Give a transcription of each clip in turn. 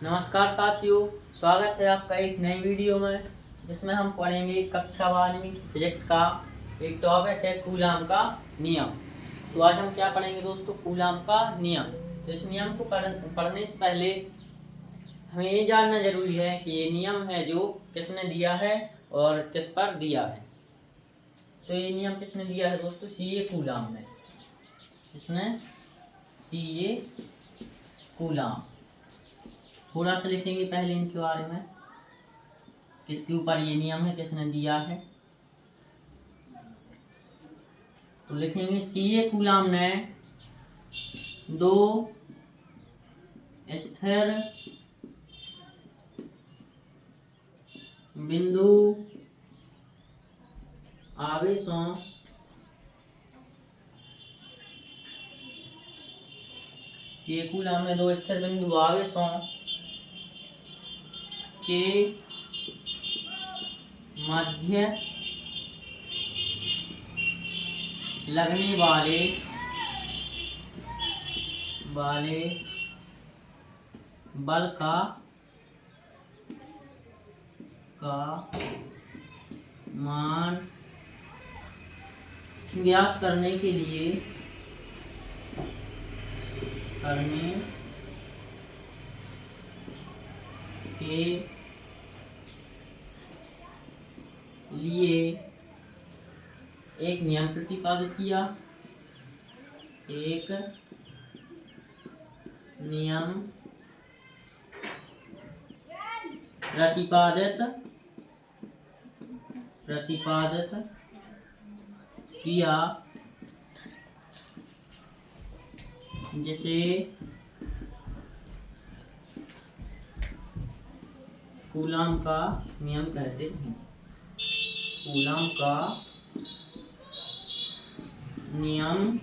नमस्कार साथियों, स्वागत है आपका एक नई वीडियो में, जिसमें हम पढ़ेंगे कक्षा 12वीं की फिजिक्स का एक टॉपिक है कूलाम का नियम। तो आज हम क्या पढ़ेंगे दोस्तों? कूलाम का नियम। तो इस नियम को पढ़ने से पहले हमें ये जानना जरूरी है कि ये नियम है जो किसने दिया है और किस पर दिया है। तो ये नियम किसने दिया है दोस्तों? सीए कूलाम ने। किसने? CA coulomb. थोड़ा सा लिखेंगे पहले इनके बारे में, किसके ऊपर ये नियम है, किसने दिया है। तो लिखेंगे सीए कूलाम ने दो स्थिर बिंदु आवेशों सीए कूलाम ने दो स्थिर बिंदु आवेशों के मध्य लगने वाले बल का मान ज्ञात करने के लिए एक नियम प्रतिपादित किया। एक नियम प्रतिपादित किया, जिसे कूलाम का नियम कहते हैं। कूलाम का नियम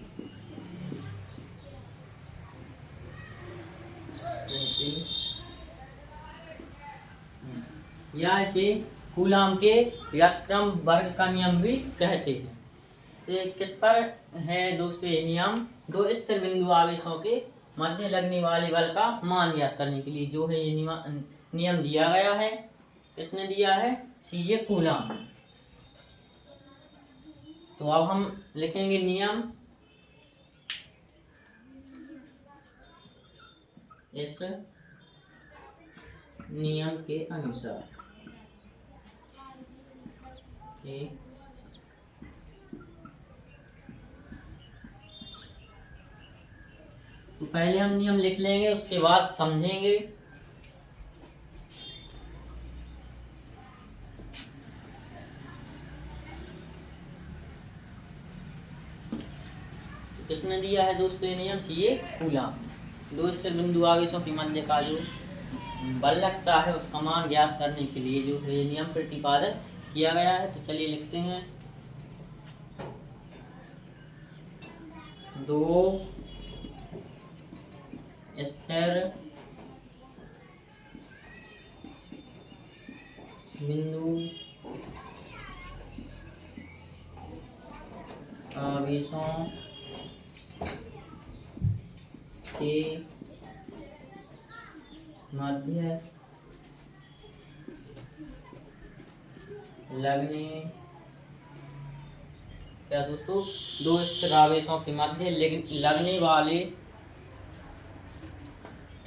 या इसे कूलाम के व्युत्क्रम वर्ग का नियम भी कहते हैं। तो किस पर है दोस्तों ये नियम? दो स्थिर बिंदु आवेशों के मध्य लगने वाले बल का मान ज्ञात करने के लिए जो है ये नियम दिया गया है। किसने दिया है? CA coulomb. तो अब हम लिखेंगे नियम। इस नियम के अनुसार तो पहले हम नियम लिख लेंगे, उसके बाद समझेंगे। किसने दिया है दोस्तों ये नियम? CA coulomb. दो स्थिर बिंदु आवेशों के मध्य का जो बल लगता है उसका मान ज्ञात करने के लिए जो है नियम प्रतिपादित किया गया है। तो चलिए लिखते हैं। दो स्थिर बिंदु आवेशों के मध्य लगने क्या दोस्तों? दो स्थिर आवेशों के मध्य लगने वाले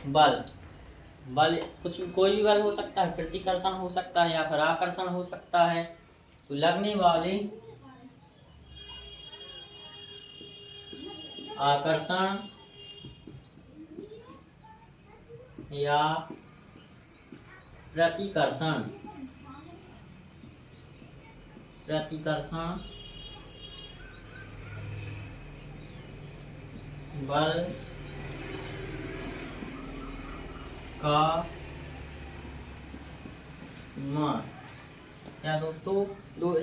बल कोई भी बल हो सकता है, प्रतिकर्षण हो सकता है या फिर आकर्षण हो सकता है। तो लगने वाले आकर्षण या प्रतिकर्षण बल का मान क्या दोस्तों? दो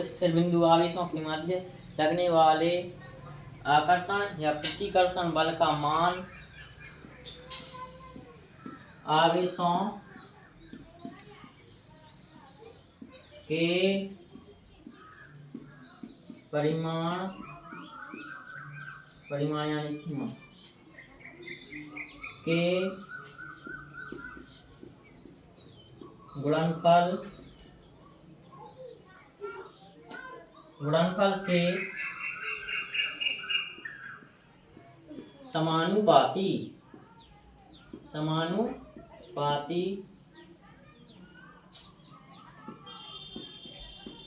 स्थिर बिंदु आवेशों के मध्य लगने वाले आकर्षण या प्रतिकर्षण बल का मान आवेशों के परिमाण यानी के गुणनफल के समानुपाती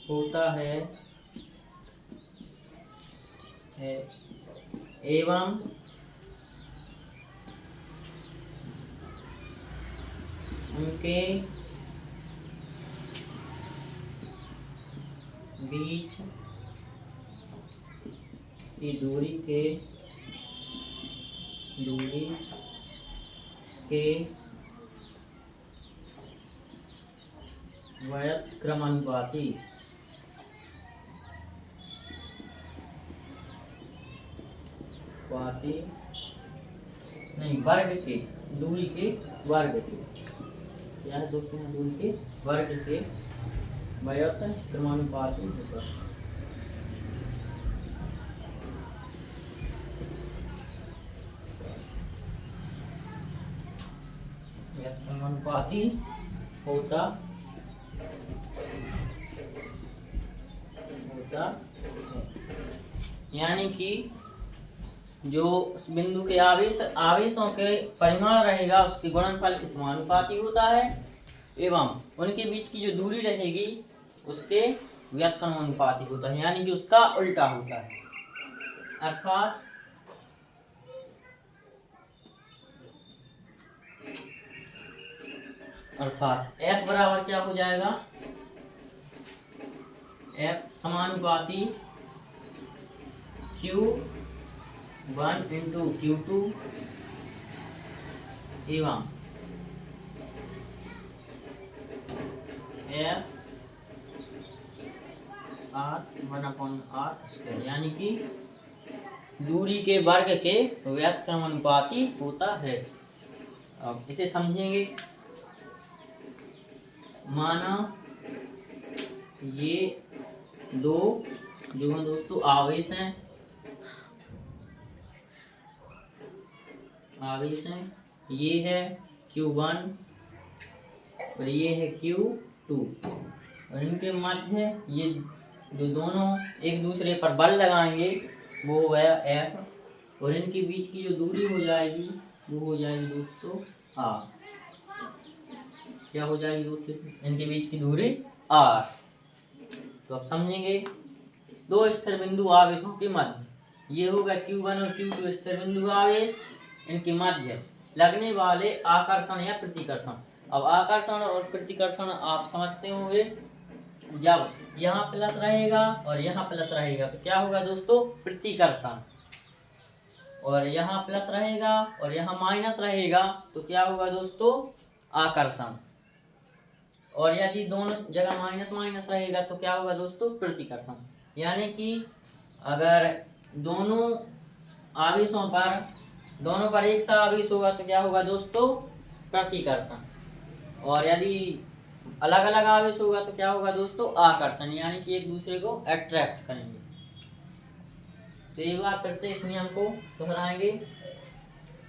होता है एवं उनके बीच की दूरी के व्युत्क्रमानुपाती वर्ग के दूरी के वर्ग के क्या है दोस्तों, दूरी के वर्ग के व्युत्क्रमानुपाती होता है। व्युत्क्रमानुपाती होता यानी कि जो उस बिंदु के आवेशों के परिमाण रहेगा उसके गुणनफल के समानुपाती होता है एवं उनके बीच की जो दूरी रहेगी उसके व्युत्क्रमानुपाती होता है, यानी कि उसका उल्टा होता है। अर्थात F बराबर क्या हो जाएगा, F समानुपाती Q1 इंटू Q2 एवं F R1/R², यानी कि दूरी के वर्ग के व्युत्क्रमानुपाती होता है। अब इसे समझेंगे। माना ये दो जो है दोस्तों आवेश हैं, ये है Q1 और ये है Q2 और इनके मध्य ये जो दोनों एक दूसरे पर बल लगाएंगे वो है F और इनके बीच की जो दूरी हो जाएगी वो हो जाएगी दोस्तों R। क्या हो जाएगी दोस्तों, इनके बीच की दूरी R। तो अब समझेंगे। दो स्थिर बिंदु आवेशों के मध्य, ये होगा Q1 और Q2 स्थिर बिंदु आवेश, इनके मध्य लगने वाले आकर्षण या प्रतिकर्षण। अब आकर्षण और प्रतिकर्षण आप समझते होंगे, जब यहाँ प्लस रहेगा और यहाँ प्लस रहेगा तो क्या होगा दोस्तों, प्रतिकर्षण, और यहाँ प्लस रहेगा और यहाँ माइनस रहेगा तो क्या होगा दोस्तों, आकर्षण, और यदि दोनों जगह माइनस माइनस रहेगा तो क्या होगा दोस्तों, प्रतिकर्षण। यानी कि अगर दोनों पर एक सा आवेश होगा तो क्या होगा दोस्तों, प्रतिकर्षण, और यदि अलग अलग आवेश होगा तो क्या होगा दोस्तों, आकर्षण, यानी कि एक दूसरे को अट्रैक्ट करेंगे। तो एक बार फिर से इस नियम को दोहराएंगे।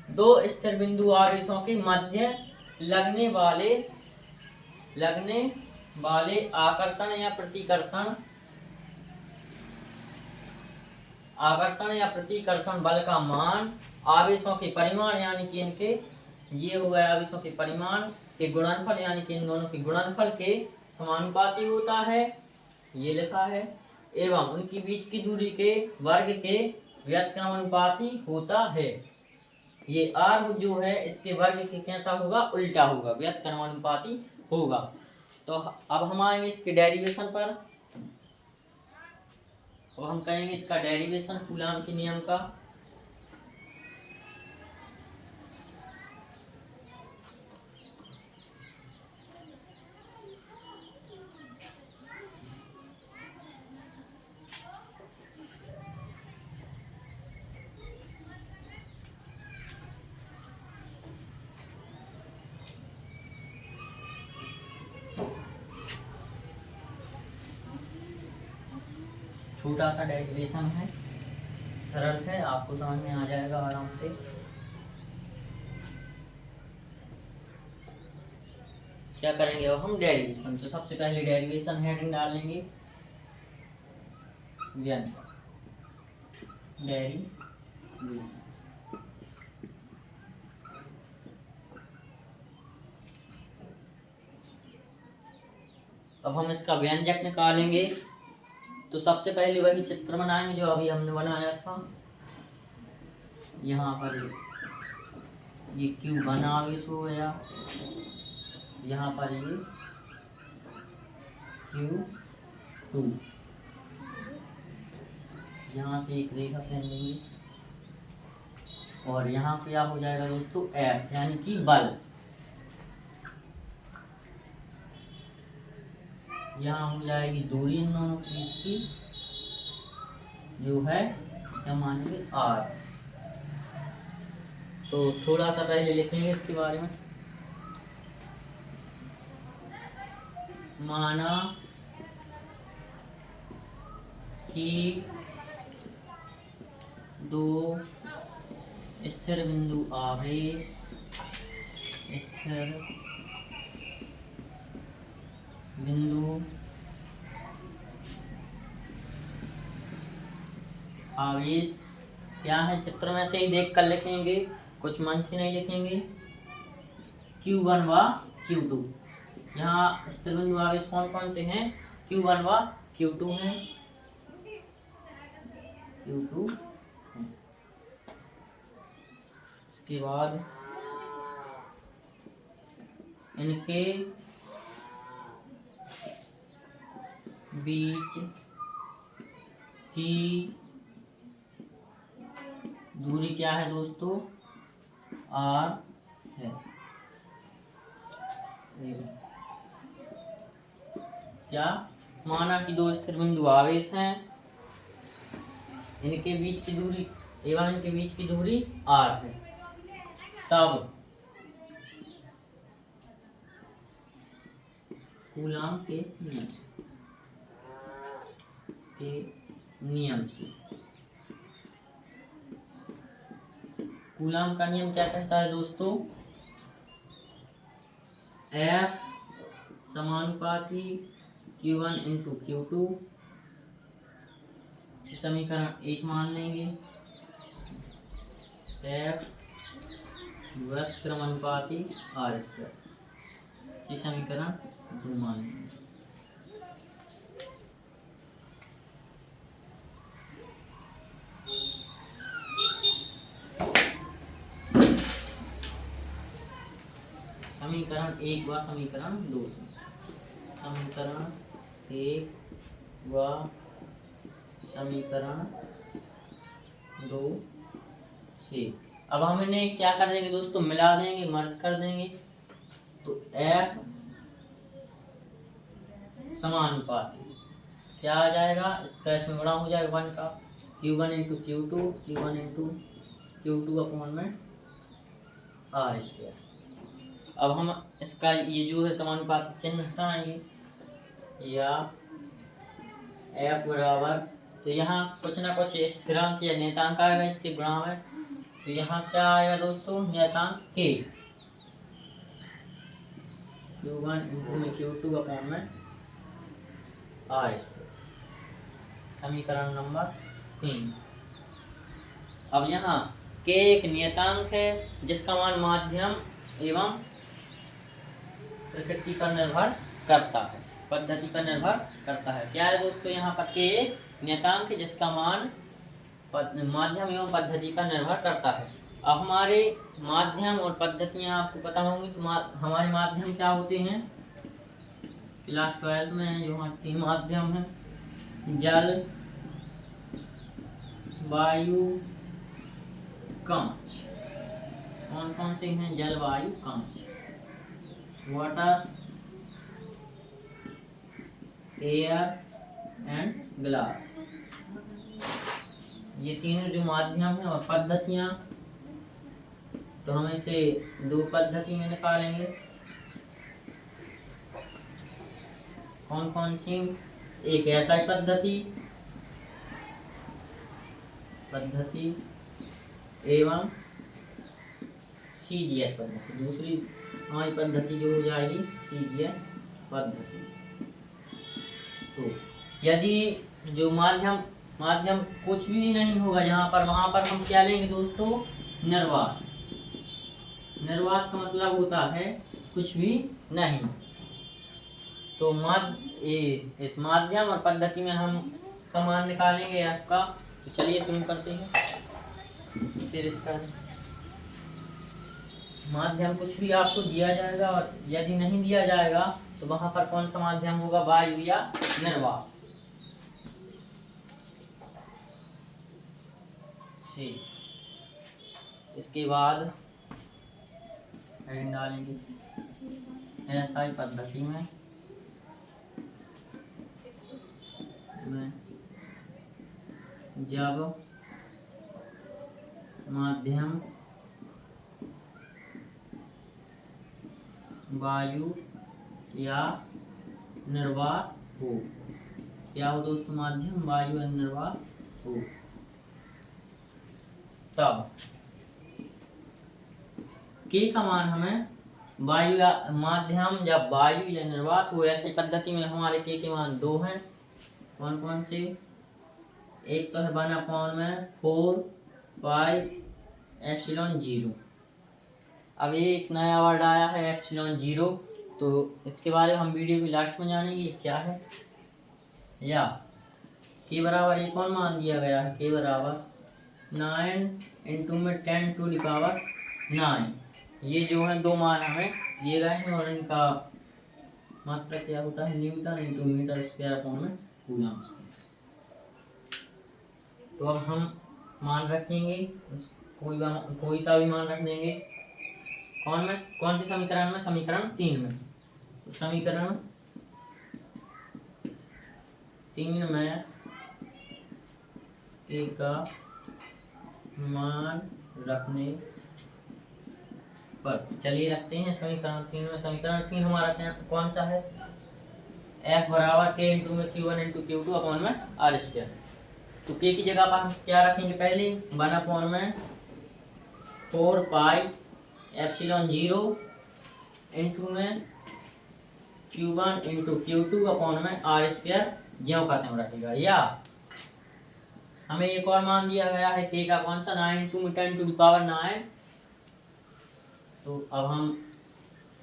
दो स्थिर बिंदु आवेशों के मध्य लगने वाले आकर्षण या प्रतिकर्षण बल का मान आवेशों के परिमाण, यानी कि इनके ये हो गए आवेशों के परिमाण के गुणनफल, यानी कि इन दोनों के गुणनफल के समानुपाती होता है, ये लिखा है, एवं उनकी बीच की दूरी के वर्ग के व्युत्क्रमानुपाती होता है। ये R जो है इसके वर्ग के कैसा होगा, उल्टा होगा, व्युत्क्रमानुपाती होगा। तो अब हम आएंगे इसके डेरिवेशन पर। अब हम करेंगे इसका डेरिवेशन कूलाम के नियम का। छोटा सा डेरिवेशन है, सरल है, आपको समझ में आ जाएगा आराम से। क्या करेंगे अब हम डेरिवेशन। तो सबसे पहले डेरिवेशन हेडिंग डालेंगे व्यंजक डेरिवेशन। अब हम इसका व्यंजक निकालेंगे। तो सबसे पहले वही चित्र बनाएंगे जो अभी हमने बनाया था। यहाँ पर ये क्यू बना हो गया, यहाँ पर ये Q2, यहाँ से एक रेखा खींचेंगे और यहाँ क्या हो जाएगा दोस्तों F यानी कि बल। यहाँ हो जाएगी दूरी इन दोनों के बीच की जो है मानेंगे R। तो थोड़ा सा पहले लिखेंगे इसके बारे में। माना कि दो स्थिर बिंदु आवेश स्थिर बिंदु आवेश क्या है, चित्र में से ही देख कर लिखेंगे, कुछ मन से नहीं लिखेंगे। Q1 व Q2, यहाँ स्थिर बिंदु आवेश कौन कौन से हैं, Q1 व Q2 हैं, Q2 हैं। इसके बाद इनके बीच की दूरी क्या है दोस्तों, R है। क्या माना कि दो स्थिर बिंदु आवेश हैं, इनके बीच की दूरी एवं इनके बीच की दूरी R है। तब कूलाम के नियम से, कूलाम का नियम क्या कहता है दोस्तों, F समानुपाती Q1 इंटू Q2, समीकरण 1 मान लेंगे। F व्यस्क्रमानुपाती R², समीकरण 2 मान लेंगे। समीकरण 1 व समीकरण 2 से, समीकरण 1 व समीकरण 2 से अब हम इन्हें क्या कर देंगे दोस्तों, मिला देंगे, मर्ज कर देंगे। तो F समानुपाती क्या आ जाएगा, इसका इसमें गुणा हो जाएगा 1 का, Q1 into Q2, Q1 into Q2 upon में R²। अब हम इसका ये जो है समानुपाती चिन्ह हटाएंगे, या F बराबर, तो यहाँ कुछ ना कुछ स्थिरांक या नियतांक आएगा इसके गुणा में। तो यहाँ क्या आएगा दोस्तों, नियतांक K, Q1 इंटू में Q2 अपॉन में R², समीकरण नंबर 3। अब यहाँ K एक नियतांक है जिसका मान माध्यम एवं प्रकृति पर निर्भर करता है, पद्धति पर निर्भर करता है। क्या है दोस्तों, यहाँ पर K नियतांक है जिसका मान माध्यम एवं पद्धति पर निर्भर करता है। अब हमारे माध्यम और पद्धतियाँ आपको पता होंगी। तो हमारे माध्यम क्या होते हैं, क्लास 12 में जो हमारे 3 माध्यम हैं, जल, वायु, कांच। कौन कौन से हैं, जल, वायु, कांच, वाटर, एयर एंड ग्लास। ये तीनों जो माध्यम हैं। और पद्धतियाँ, तो हम इसे 2 पद्धति में निकालेंगे। कौन कौन सी, एक SI पद्धति एवं CGS पद्धति, दूसरी हमारी पद्धति जो हो जाएगी सीधी पद्धति। तो यदि जो माध्यम माध्यम कुछ भी नहीं होगा यहाँ पर, वहाँ पर हम क्या लेंगे दोस्तों, निर्वात। निर्वात का मतलब होता है कुछ भी नहीं। तो इस माध्यम और पद्धति में हम इसका मान निकालेंगे आपका। तो चलिए शुरू करते हैं इसे करें। माध्यम कुछ भी आपको दिया जाएगा, और यदि नहीं दिया जाएगा तो वहां पर कौन सा माध्यम होगा, वायु या निर्वात। इसके बाद हेडिंग डालेंगे एसआई पद्धति में जब माध्यम वायु या निर्वात हो। क्या हो दोस्तों, माध्यम वायु या निर्वात हो, तब के का मान हमें वायु या माध्यम जब वायु या निर्वात हो। ऐसी पद्धति में हमारे के मान 2 हैं। कौन कौन से, एक तो है 1/4 पाई एप्सिलॉन 0। अब एक नया वर्ड आया है एप्सिलॉन 0, तो इसके बारे में हम वीडियो के लास्ट में जानेंगे क्या है। या के बराबर एक और मान दिया गया है, के बराबर 9 × में 10⁹। ये जो है 2 मान हमें दिए गए हैं, और इनका मात्रा क्या होता है, न्यूटन × मीटर²/में कूलम। तो अब हम मान रखेंगे, कोई सा भी मान रख देंगे। कौन से समीकरण में, समीकरण 3 में। तो समीकरण 3 में के का मान रखने पर, चलिए रखते हैं समीकरण 3 में। समीकरण 3 हमारा कौन सा है, F बराबर k × में Q1 × Q2 में R²। तो k की जगह पर हम क्या रखेंगे, पहले 1/4 पाई एप्सिलॉन 0 × में Q1 × Q2 में R² ज्यों का त्यों रहेगा। या हमें एक और मान दिया गया है k का कौन सा, 9 × में 10⁹। तो अब हम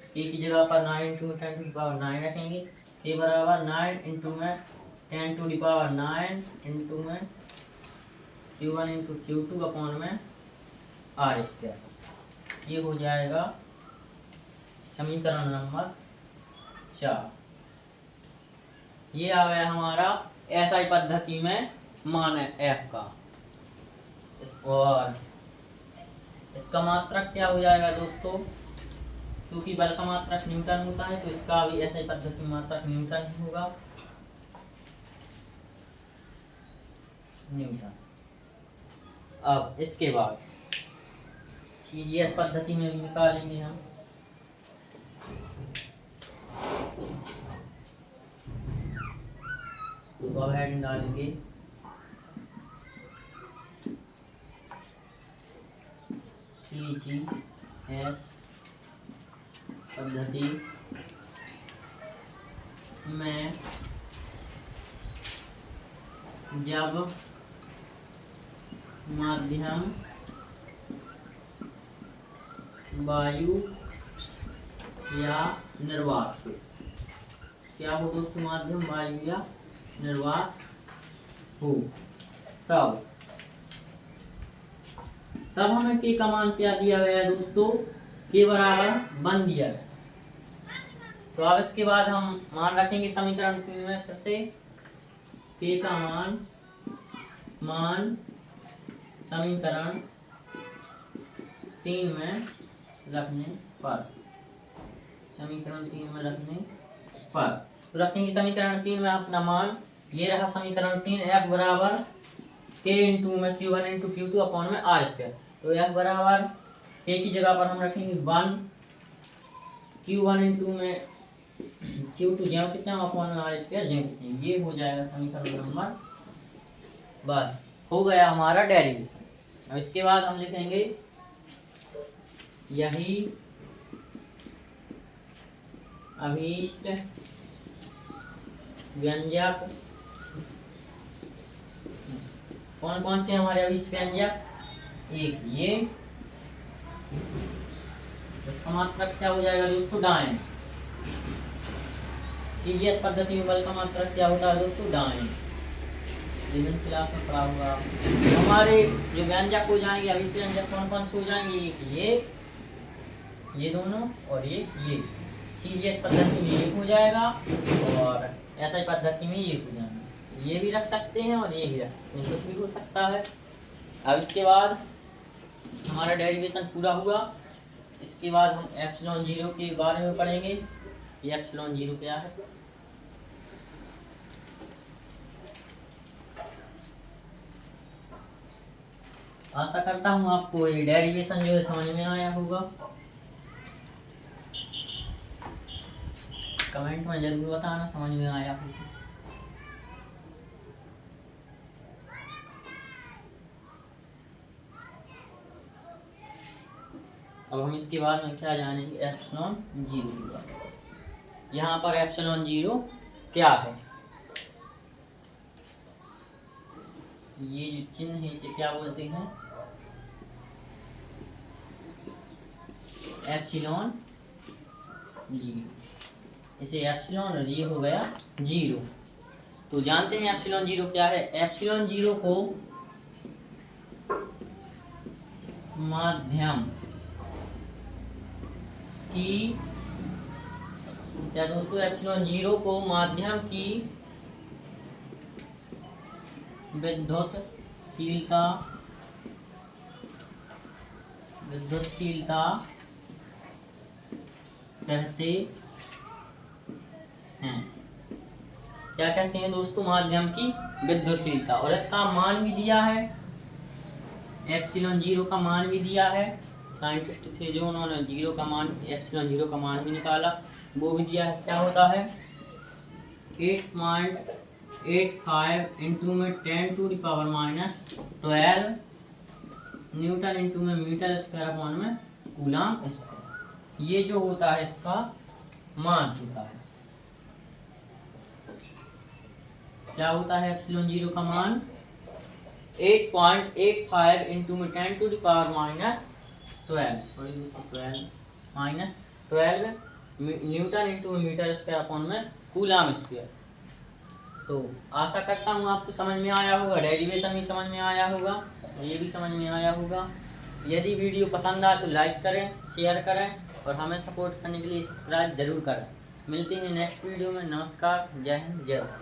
k की जगह पर 9 × में 10⁹ रखेंगे। k बराबर 9 × में 10⁹ में Q1 × Q2 में R²। ये हो जाएगा समीकरण नंबर 4। ये आ गया हमारा एसआई पद्धति में मान है F का। और इसका मात्रक क्या हो जाएगा दोस्तों, क्योंकि बल का मात्रक न्यूटन होता है, तो इसका भी एसआई पद्धति में मात्रक न्यूटन ही होगा, न्यूटन। अब इसके बाद सीजीएस पद्धति में भी निकालेंगे हम। तो हेडिंग डालेंगे सीजीएस पद्धति में जब माध्यम वायु या निर्वात हो। क्या हो दोस्तों, माध्यम वायु या निर्वात हो, तब हमें के का मान क्या दिया गया है दोस्तों, के बराबर 1 दिया है। तो अब इसके बाद हम मान रखेंगे समीकरण 3 में फिर से के का मान समीकरण 3 में रखने पर, समीकरण 3 में रखने पर तो रखेंगे समीकरण 3 में अपना मान। ये रहा समीकरण 3, F बराबर k × में Q1 × Q2 में R²। तो F बराबर k की जगह पर हम रखेंगे 1, Q1 × में Q2 ज्यों कितना में R² ज्यों कितना। ये हो जाएगा समीकरण नंबर, बस हो गया हमारा डेरिवेशन। अब इसके बाद हम लिखेंगे यही अभीष्ट व्यंजक कौन कौन से हमारे अभीष्ट व्यंजक? एक ये, इसका मात्रक क्या हो जाएगा दोस्तों? डायन। सीजीएस पद्धति में बल का मात्रक क्या होता है दोस्तों? डायन। विभिन्न क्लास में पढ़ा हुआ। हमारे जो व्यंजक हो जाएंगे अभीष्ट व्यंजक कौन कौन से हो जाएंगे? एक ये दोनों और ये सीजीएस पद्धति में एक हो जाएगा और ऐसा पद्धति में ये हो जाएगा। ये भी रख सकते हैं और ये भी रख सकते हैं, कुछ भी हो सकता है। अब इसके बाद हमारा डेरिवेशन पूरा हुआ। इसके बाद हम एप्सिलॉन जीरो के बारे में पढ़ेंगे। ये एप्सिलॉन जीरो क्या है? आशा करता हूँ आपको ये डेरिवेशन जो है समझ में आया होगा। कमेंट में जरूर बताना समझ में आया होगा। अब हम इसके बाद में क्या जानेंगे? एप्सिलॉन जीरो के बारे में। यहाँ पर एप्सिलॉन जीरो क्या है? ये जो चिन्ह है इसे क्या बोलते हैं? Epsilon zero. इसे एप्सिलॉन और ये हो गया जीरो। तो जानते हैं एप्सिलॉन जीरो क्या है? एप्सिलॉन जीरो को माध्यम की क्या दोस्तों? एप्सिलॉन जीरो को माध्यम की विद्युतशीलता कहते हैं। क्या कहते हैं दोस्तों? माध्यम की विद्युतशीलता। और इसका मान भी दिया है, एप्सिलॉन जीरो का मान भी दिया है। साइंटिस्ट थे जो उन्होंने जीरो का मान, एप्सिलॉन जीरो का मान भी निकाला, वो भी दिया है। क्या होता है? 8.85 इंटू में 10⁻⁻12 न्यूटन इंटू में मीटर स्क्वायर अपॉन में कूलम स्क्वायर। ये जो होता है इसका मान होता है। क्या होता है एप्सिलॉन जीरो का मान? 8.85 इंटू में 10⁻12 newton into metre square upon में कूलम स्क्वायर। तो आशा करता हूँ आपको समझ में आया होगा, डेरिवेशन भी समझ में आया होगा, ये भी समझ में आया होगा। यदि वीडियो पसंद आए तो लाइक करें, शेयर करें और हमें सपोर्ट करने के लिए सब्सक्राइब जरूर करें। मिलते हैं नेक्स्ट वीडियो में। नमस्कार, जय हिंद, जय भारत।